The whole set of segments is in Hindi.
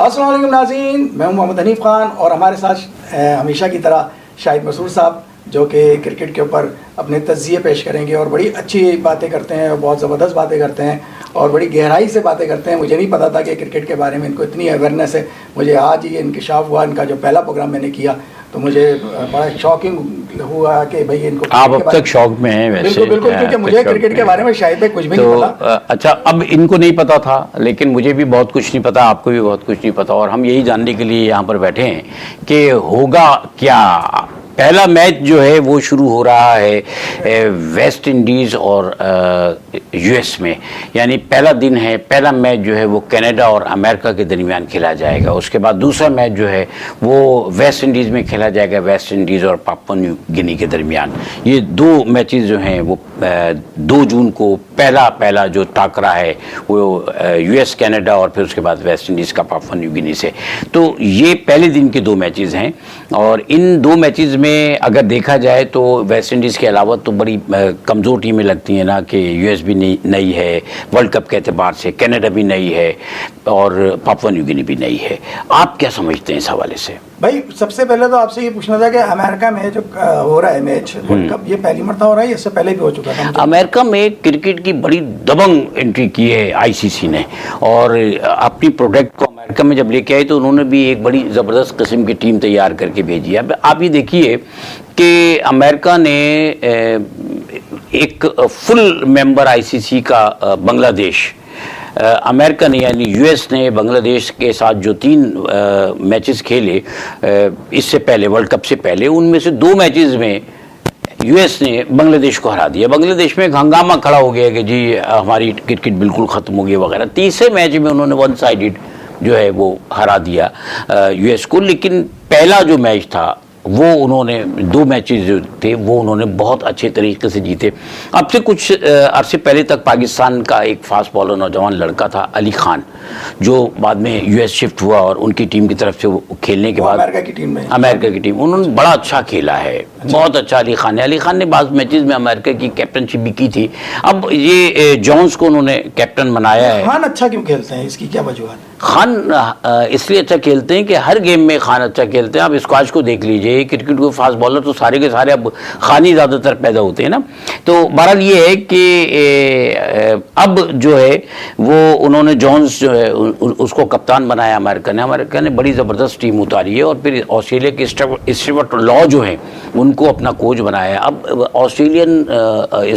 अस्सलाम वालेकुम नाज़रीन, मैं हूं मोहम्मद हनीफ खान और हमारे साथ हमेशा की तरह शाहिद मसूर साहब जो कि क्रिकेट के ऊपर अपने तज़्ज़िये पेश करेंगे और बड़ी अच्छी बातें करते हैं और बहुत ज़बरदस्त बातें करते हैं और बड़ी गहराई से बातें करते हैं। मुझे नहीं पता था कि क्रिकेट के बारे में इनको इतनी अवेयरनेस है। मुझे आज ही इंकिशाफ हुआ, इनका जो पहला प्रोग्राम मैंने किया तो मुझे बड़ा शॉकिंग हुआ कि भाई इनको आप अब तक शौक में हैं वैसे। बिल्कुल बिल्कुल, क्योंकि मुझे क्रिकेट के बारे में शायद में कुछ भी नहीं पता। अच्छा, अब इनको नहीं पता था लेकिन मुझे भी बहुत कुछ नहीं पता, आपको भी बहुत कुछ नहीं पता, और हम यही जानने के लिए यहाँ पर बैठे हैं कि होगा क्या। पहला मैच जो है वो शुरू हो रहा है वेस्ट इंडीज़ और यूएस में, यानी पहला दिन है, पहला मैच जो है वो कनाडा और अमेरिका के दरमियान खेला जाएगा। उसके बाद दूसरा मैच जो है वो वेस्ट इंडीज़ में खेला जाएगा, वेस्ट इंडीज़ और पापुआ न्यू गिनी के दरमियान। ये दो मैचेस जो हैं वो 2 जून को पहला जो टाकरा है वो यूएस कनाडा और फिर उसके बाद वेस्ट इंडीज़ का पापुआ न्यू गिनी से। तो ये पहले दिन के 2 मैचेस हैं और इन 2 मैचेस में अगर देखा जाए तो वेस्ट इंडीज़ के अलावा तो बड़ी कमज़ोर टीमें लगती हैं ना, कि यूएस भी नई है वर्ल्ड कप के एतबार से, कनाडा भी नई है और पापुआ न्यू गिनी भी नई है। आप क्या समझते हैं इस हवाले से? भाई सबसे पहले तो आपसे ये पूछना था कि अमेरिका में जो हो रहा है मैच वर्ल्ड कप, ये पहली मरतबा हो रहा है, इससे पहले भी हो चुका था? अमेरिका में क्रिकेट की बड़ी दबंग एंट्री की है आईसीसी ने, और अपनी प्रोडक्ट को अमेरिका में जब लेके आए तो उन्होंने भी एक बड़ी ज़बरदस्त किस्म की टीम तैयार करके भेजी है। आप ये देखिए कि अमेरिका ने एक फुल मेंबर आईसीसी का बांग्लादेश, अमेरिका ने यानी यूएस ने बांग्लादेश के साथ जो 3 मैचेस खेले इससे पहले, वर्ल्ड कप से पहले, उनमें से 2 मैचेस में यूएस ने बांग्लादेश को हरा दिया। बांग्लादेश में एक हंगामा खड़ा हो गया कि जी हमारी क्रिकेट बिल्कुल ख़त्म हो गई वगैरह। तीसरे मैच में उन्होंने 1 साइडेड जो है वो हरा दिया यूएस को। लेकिन पहला जो मैच था वो उन्होंने 2 मैचेस जो थे वो उन्होंने बहुत अच्छे तरीके से जीते। अब से कुछ अरसे पहले तक पाकिस्तान का एक फास्ट बॉलर नौजवान लड़का था अली खान, जो बाद में यूएस शिफ्ट हुआ और उनकी टीम की तरफ से वो खेलने के बाद अमेरिका की टीम उन्होंने बड़ा अच्छा खेला है। बहुत अच्छा अली खान है। अली खान ने बाद मैचेस में अमेरिका की कैप्टनशिप भी की थी। अब ये जॉन्स को उन्होंने कैप्टन बनाया है। खान अच्छा क्यों खेलते हैं, इसकी क्या वजूहत? खान इसलिए अच्छा खेलते हैं कि हर गेम में खान अच्छा खेलते हैं। आप स्क्वाश को देख लीजिए, क्रिकेट को फास्ट बॉलर तो सारे के सारे अब खान ही ज़्यादातर पैदा होते हैं ना। तो बहरहाल ये है कि अब जो है वो उन्होंने जॉन्स जो है उसको कप्तान बनाया अमेरिका ने बड़ी ज़बरदस्त टीम उतारी है और फिर ऑस्ट्रेलिया के स्टीवर्ट लॉ जो है उनको अपना कोच बनाया। अब ऑस्ट्रेलियन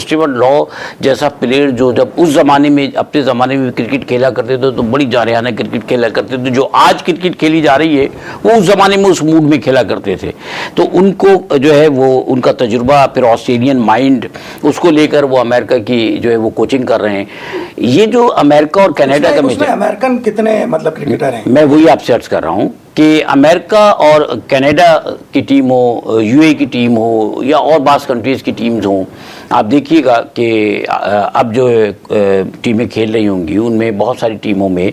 स्टीवर्ट लॉ जैसा प्लेयर जो जब उस ज़माने में, अपने ज़माने में क्रिकेट खेला करते थे तो बड़ी जारहाना क्रिकेट खेला करते थे। जो आज क्रिकेट खेली जा रही है वो उस ज़माने में उस मूड में खेला करते थे। तो उनको जो है वो उनका तजुर्बा, फिर ऑस्ट्रेलियन माइंड, उसको लेकर वो अमेरिका की जो है वो कोचिंग कर रहे हैं। ये जो अमेरिका और कनाडा का मैच, अमेरिकन कितने मतलब क्रिकेटर हैं? मैं वही आपसे अर्ज कर रहा हूँ कि अमेरिका और कनाडा की टीम हो, यूए की टीम हो या और बास कंट्रीज़ की टीम्स हों, आप देखिएगा कि अब जो टीमें खेल रही होंगी उनमें बहुत सारी टीमों में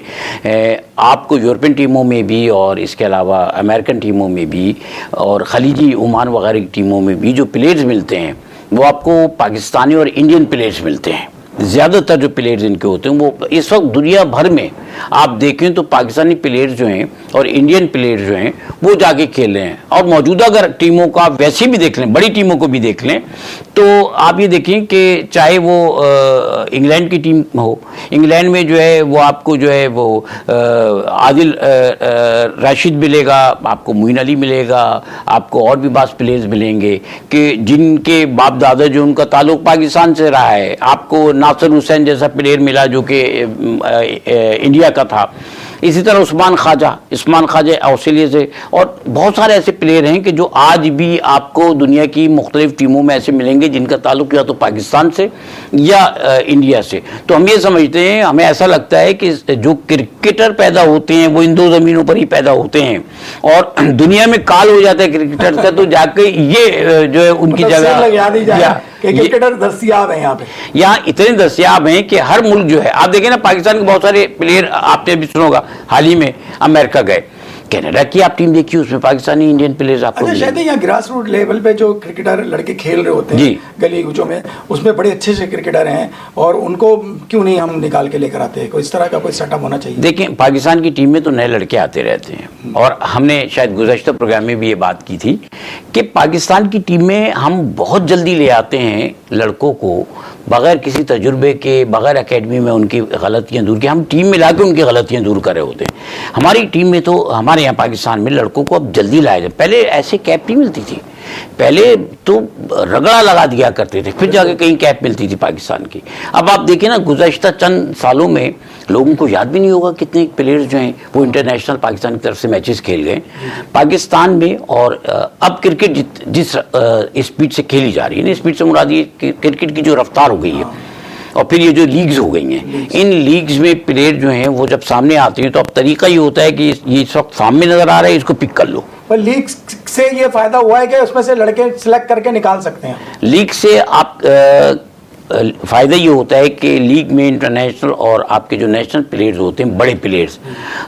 आपको यूरोपियन टीमों में भी और इसके अलावा अमेरिकन टीमों में भी और खलीजी ओमान वगैरह की टीमों में भी जो प्लेयर्स मिलते हैं वो आपको पाकिस्तानी और इंडियन प्लेयर्स मिलते हैं। ज़्यादातर जो प्लेयर्स इनके होते हैं वो इस वक्त दुनिया भर में आप देखें तो पाकिस्तानी प्लेयर्स जो हैं और इंडियन प्लेयर्स जो हैं वो जाके खेल रहे हैं। और मौजूदा अगर टीमों का वैसे भी देख लें, बड़ी टीमों को भी देख लें, तो आप ये देखें कि चाहे वो इंग्लैंड की टीम हो, इंग्लैंड में जो है वो आपको जो है वो आदिल राशिद मिलेगा, आपको मोइन अली मिलेगा, आपको और भी बास प्लेयर्स मिलेंगे कि जिनके बाप दादा जो उनका ताल्लुक पाकिस्तान से रहा है। आपको नासिर हुसैन जैसा प्लेयर मिला जो कि इंडिया का था। इसी तरह उस्मान ख्वाजा ऑस्ट्रेलिया से, और बहुत सारे ऐसे प्लेयर हैं कि जो आज भी आपको दुनिया की मुख्तलिफ टीमों में ऐसे मिलेंगे जिनका ताल्लुक या तो पाकिस्तान से या इंडिया से। तो हम ये समझते हैं, हमें ऐसा लगता है कि जो क्रिकेटर पैदा होते हैं वो इन 2 ज़मीनों पर ही पैदा होते हैं और दुनिया में काल हो जाता है क्रिकेटर का, तो जाके ये जो है उनकी जगह क्रिकेटर दस्तियाब हैं यहाँ इतने दस्तियाब हैं कि हर मुल्क जो है, आप देखें ना पाकिस्तान के बहुत सारे प्लेयर, आपने भी सुना होगा हाल ही में अमेरिका गए, कनाडा की आप टीम देखिए, उसमें पाकिस्तानी इंडियन प्लेयर्स आपको अच्छा, शायद यहाँ ग्रास रूट लेवल पे जो क्रिकेटर लड़के खेल रहे होते हैं गली गुचों में, उसमें बड़े अच्छे से क्रिकेटर हैं, और उनको क्यों नहीं हम निकाल के लेकर आते हैं? कोई इस तरह का कोई सेटअप होना चाहिए। देखिए, पाकिस्तान की टीम में तो नए लड़के आते रहते हैं, और हमने शायद गुज़श्ता प्रोग्राम में भी ये बात की थी कि पाकिस्तान की टीम में हम बहुत जल्दी ले आते हैं लड़कों को, बगैर किसी तजुर्बे के, बगैर एकेडमी में उनकी गलतियाँ दूर की, हम टीम में ला के उनकी गलतियाँ दूर कर रहे होते हैं। हमारी टीम में तो, हमारे यहाँ पाकिस्तान में लड़कों को अब जल्दी लाया जाए। पहले ऐसे कैप नहीं मिलती थी, पहले तो रगड़ा लगा दिया करते थे, फिर जाके कहीं कैप मिलती थी पाकिस्तान की। अब आप देखिए ना, गुज़श्ता चंद सालों में लोगों को याद भी नहीं होगा कितने प्लेयर्स जो हैं वो इंटरनेशनल पाकिस्तान की तरफ से मैचेस खेल गए पाकिस्तान में। और अब क्रिकेट जिस स्पीड से खेली जा रही है ना, स्पीड से मुराद ये क्रिकेट की जो रफ्तार हो गई है, और फिर ये जो लीग्स हो गई हैं, इन लीग्स में प्लेयर जो हैं वो जब सामने आते हैं तो अब तरीका ये होता है कि ये इस वक्त फार्म में नजर आ रहा है, इसको पिक कर लो। पर लीग से ये फायदा हुआ है कि उसमें से लड़के सिलेक्ट करके निकाल सकते हैं। लीग से आप फ़ायदा ये होता है कि लीग में इंटरनेशनल और आपके जो नेशनल प्लेयर्स होते हैं, बड़े प्लेयर्स,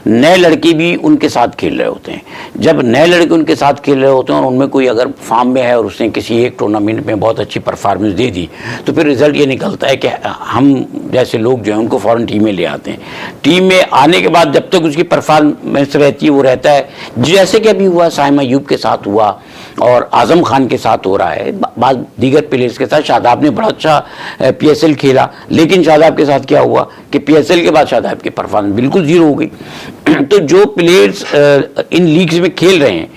नए लड़के भी उनके साथ खेल रहे होते हैं। जब नए लड़के उनके साथ खेल रहे होते हैं और उनमें कोई अगर फॉर्म में है और उसने किसी एक टूर्नामेंट में बहुत अच्छी परफॉर्मेंस दे दी, तो फिर रिजल्ट ये निकलता है कि हम जैसे लोग जो हैं उनको फ़ौरन टीम में ले आते हैं। टीम में आने के बाद जब तक उसकी परफॉर्मेंस रहती है, वो रहता है, जैसे कि अभी हुआ साइम अयूब के साथ हुआ और आज़म खान के साथ हो रहा है, बाद दीगर प्लेयर्स के साथ। शादाब ने बड़ा अच्छा PSL खेला, लेकिन शादाब के साथ क्या हुआ कि PSL के बाद शादाब की परफॉर्मेंस बिल्कुल जीरो हो गई। तो जो प्लेयर्स इन लीग्स में खेल रहे हैं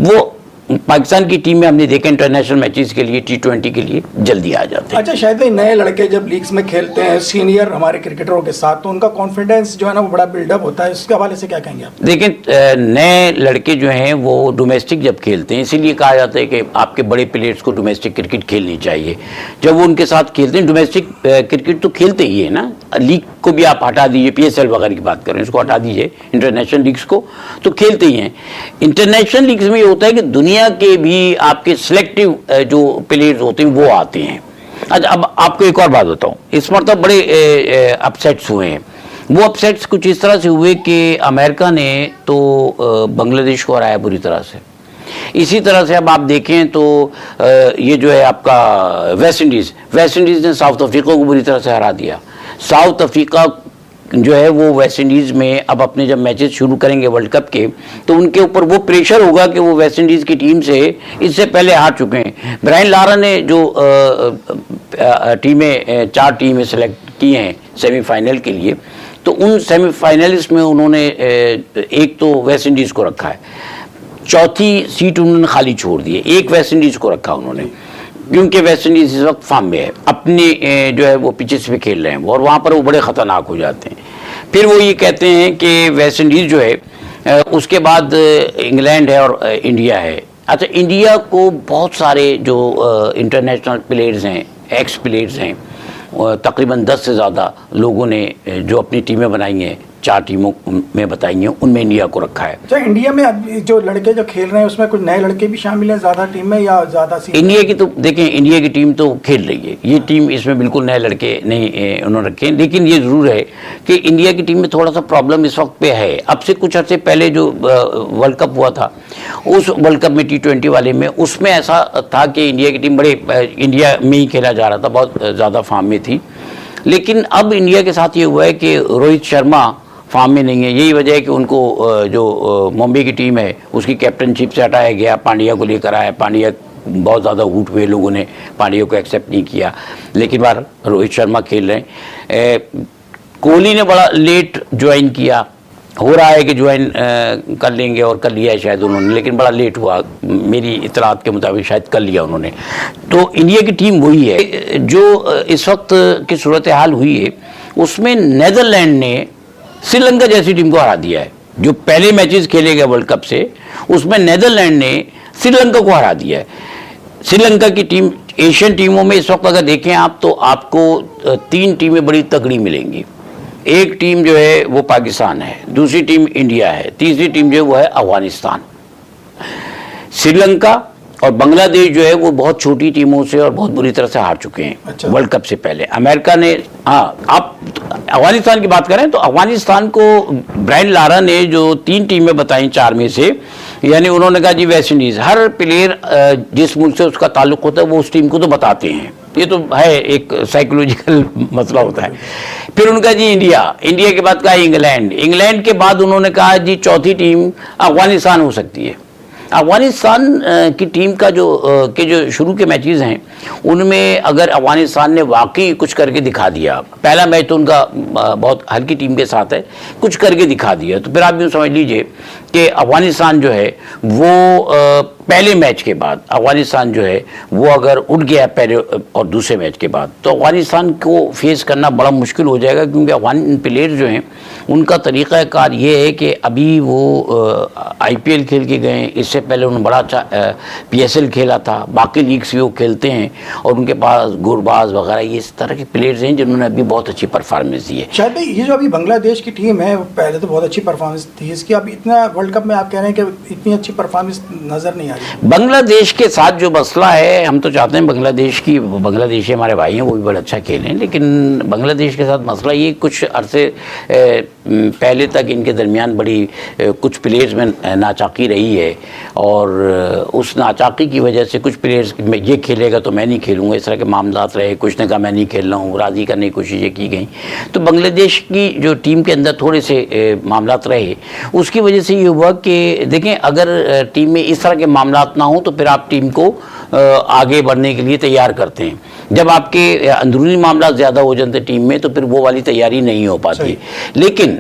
वो पाकिस्तान की टीम में हमने देखा इंटरनेशनल मैचेस के लिए, T20 के लिए जल्दी आ जाते हैं। अच्छा, शायद नए लड़के जब लीग्स में खेलते हैं सीनियर हमारे क्रिकेटरों के साथ, तो उनका कॉन्फिडेंस जो है ना वो बड़ा बिल्डअप होता है, इसके हवाले से क्या कहेंगे आप? देखिए, नए लड़के जो हैं वो डोमेस्टिक जब खेलते हैं, इसीलिए कहा जाता है कि आपके बड़े प्लेयर्स को डोमेस्टिक क्रिकेट खेलनी चाहिए। जब वो उनके साथ खेलते हैं, डोमेस्टिक क्रिकेट तो खेलते ही है ना, लीग को भी आप हटा दीजिए, PSL वगैरह की बात करें, इसको हटा दीजिए, इंटरनेशनल लीग्स को तो खेलते ही हैं। इंटरनेशनल लीग्स में ये होता है कि दुनिया के भी आपके सिलेक्टिव जो प्लेयर्स होते हैं वो आते हैं। अच्छा, अब आपको एक और बात बताऊं, इस मरतब बड़े अपसेट्स हुए हैं। वो अपसेट्स कुछ इस तरह से हुए कि अमेरिका ने तो बांग्लादेश को हराया बुरी तरह से। इसी तरह से अब आप देखें तो ये जो है आपका वेस्ट इंडीज़ ने साउथ अफ्रीका को बुरी तरह से हरा दिया। साउथ अफ्रीका जो है वो वेस्ट इंडीज़ में अब अपने जब मैचेस शुरू करेंगे वर्ल्ड कप के, तो उनके ऊपर वो प्रेशर होगा कि वो वेस्ट इंडीज़ की टीम से इससे पहले हार चुके हैं। ब्रायन लारा ने जो टीमें 4 टीमें सेलेक्ट की हैं सेमीफाइनल के लिए, तो उन सेमीफाइनलिस्ट में उन्होंने एक तो वेस्ट इंडीज़ को रखा है, चौथी सीट उन्होंने खाली छोड़ दी है, एक वेस्ट इंडीज़ को रखा उन्होंने, क्योंकि वेस्ट इंडीज़ इस वक्त फॉर्म में है, अपने जो है वो पिचेस पे खेल रहे हैं और वहाँ पर वो बड़े ख़तरनाक हो जाते हैं। फिर वो ये कहते हैं कि वेस्ट इंडीज़ जो है उसके बाद इंग्लैंड है और इंडिया है। अच्छा, इंडिया को बहुत सारे जो इंटरनेशनल प्लेयर्स हैं, एक्स प्लेयर्स हैं, तकरीबन 10 से ज़्यादा लोगों ने जो अपनी टीमें बनाई हैं, 4 टीमों में बताई हैं, उनमें इंडिया को रखा है। अच्छा, इंडिया में जो लड़के जो खेल रहे हैं उसमें कुछ नए लड़के भी शामिल हैं ज़्यादा टीम में या ज़्यादा? इंडिया की तो देखें, इंडिया की टीम तो खेल रही है, ये टीम इसमें बिल्कुल नए लड़के नहीं उन्होंने रखे हैं। लेकिन ये ज़रूर है कि इंडिया की टीम में थोड़ा सा प्रॉब्लम इस वक्त पे है। अब से कुछ अर्से पहले जो वर्ल्ड कप हुआ था, उस वर्ल्ड कप में T20 वाले में, उसमें ऐसा था कि इंडिया की टीम बड़े इंडिया में ही खेला जा रहा था, बहुत ज़्यादा फॉर्म में थी। लेकिन अब इंडिया के साथ ये हुआ है कि रोहित शर्मा फॉर्म में नहीं है। यही वजह है कि उनको जो मुंबई की टीम है उसकी कैप्टनशिप से हटाया गया, पांड्या को लेकर आया। पांड्या बहुत ज़्यादा हूट हुए, लोगों ने पांड्या को एक्सेप्ट नहीं किया, लेकिन बार रोहित शर्मा खेल रहे हैं। कोहली ने बड़ा लेट ज्वाइन किया, हो रहा है कि ज्वाइन कर लेंगे और कर लिया है शायद उन्होंने, लेकिन बड़ा लेट हुआ, मेरी इतलात के मुताबिक शायद कर लिया उन्होंने। तो इंडिया की टीम वही है जो इस वक्त की सूरत हाल हुई है, उसमें नीदरलैंड ने श्रीलंका जैसी टीम को हरा दिया है। जो पहले मैचेस खेले गए वर्ल्ड कप से, उसमें नीदरलैंड ने श्रीलंका को हरा दिया है। श्रीलंका की टीम एशियन टीमों में इस वक्त अगर देखें आप, तो आपको 3 टीमें बड़ी तगड़ी मिलेंगी। एक टीम जो है वो पाकिस्तान है, दूसरी टीम इंडिया है, तीसरी टीम जो है वो है अफगानिस्तान। श्रीलंका और बांग्लादेश जो है वो बहुत छोटी टीमों से और बहुत बुरी तरह से हार चुके हैं। अच्छा। वर्ल्ड कप से पहले। अमेरिका ने, हाँ, आप अफगानिस्तान की बात करें तो अफगानिस्तान को ब्रायन लारा ने जो 3 टीमें बताई 4 में से, यानी उन्होंने कहा जी वेस्ट इंडीज, हर प्लेयर जिस मुल्क से उसका ताल्लुक होता है वो उस टीम को तो बताते हैं, ये तो है एक साइकोलॉजिकल मसला होता है। फिर उनका जी इंडिया के बाद कहा इंग्लैंड के बाद उन्होंने कहा जी चौथी टीम अफगानिस्तान हो सकती है। अफगानिस्तान की टीम का जो शुरू के मैचेस हैं उनमें अगर अफगानिस्तान ने वाकई कुछ करके दिखा दिया, पहला मैच तो उनका बहुत हल्की टीम के साथ है, कुछ करके दिखा दिया, तो फिर आप यूँ समझ लीजिए कि अफगानिस्तान जो है वो पहले मैच के बाद अफगानिस्तान जो है वो अगर उठ गया पहले और दूसरे मैच के बाद, तो अफगानिस्तान को फेस करना बड़ा मुश्किल हो जाएगा, क्योंकि अफगान प्लेयर जो हैं उनका तरीक़ाकार ये है कि अभी वो IPL खेल के गए, इससे पहले उन्होंने बड़ा अच्छा PSL खेला था, बाकी लीग्स भी वो खेलते हैं, और उनके पास गुरबाज वगैरह ये इस तरह के प्लेयर्स हैं जिन्होंने अभी बहुत अच्छी परफॉर्मेंस दी है। शायद भाई ये जो अभी बांग्लादेश की टीम है पहले तो बहुत अच्छी परफॉर्मेंस थी इसकी, अब इतना वर्ल्ड कप में आप कह रहे हैं कि इतनी अच्छी परफॉर्मेंस नज़र नहीं आ रही। बांग्लादेश के साथ जो मसला है, हम तो चाहते हैं बांग्लादेशी हमारे भाई हैं वो भी बड़ा अच्छा खेलें, लेकिन बांग्लादेश के साथ मसला ये कुछ अरसे पहले तक इनके दरमियान बड़ी कुछ प्लेयर्स में नाचाकी रही है, और उस नाचाकी की वजह से कुछ प्लेयर्स ये खेलेगा तो मैं नहीं खेलूँगा, इस तरह के मामलात रहे, कुछ ने कहा मैं नहीं खेल रहा हूँ, राज़ी करने की कोशिशें की गई, तो बांग्लादेश की जो टीम के अंदर थोड़े से मामलात रहे, उसकी वजह से ये हुआ कि देखें अगर टीम में इस तरह के मामलात ना हो तो फिर आप टीम को आगे बढ़ने के लिए तैयार करते हैं। जब आपके अंदरूनी मामला ज़्यादा हो जाते टीम में तो फिर वो वाली तैयारी नहीं हो पाती। लेकिन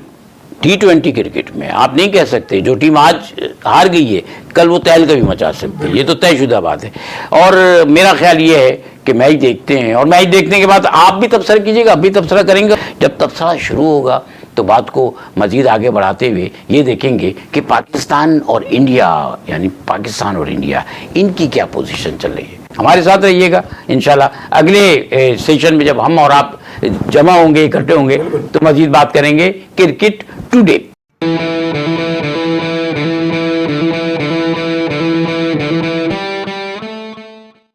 T20 क्रिकेट में आप नहीं कह सकते जो टीम आज हार गई है कल वो तहलका भी मचा सकती है, ये तो तयशुदा बात है। और मेरा ख्याल ये है कि मैच देखते हैं, और मैच देखने के बाद आप भी तबसरा कीजिएगा, अभी तबसरा करेंगे, जब तबसरा शुरू होगा तो बात को मज़ीद आगे बढ़ाते हुए ये देखेंगे कि पाकिस्तान और इंडिया, यानी पाकिस्तान और इंडिया, इनकी क्या पोजीशन चल रही है। हमारे साथ रहिएगा इंशाल्लाह। अगले सेशन में जब हम और आप जमा होंगे, इकट्ठे होंगे, तो मज़ीद बात करेंगे क्रिकेट टुडे।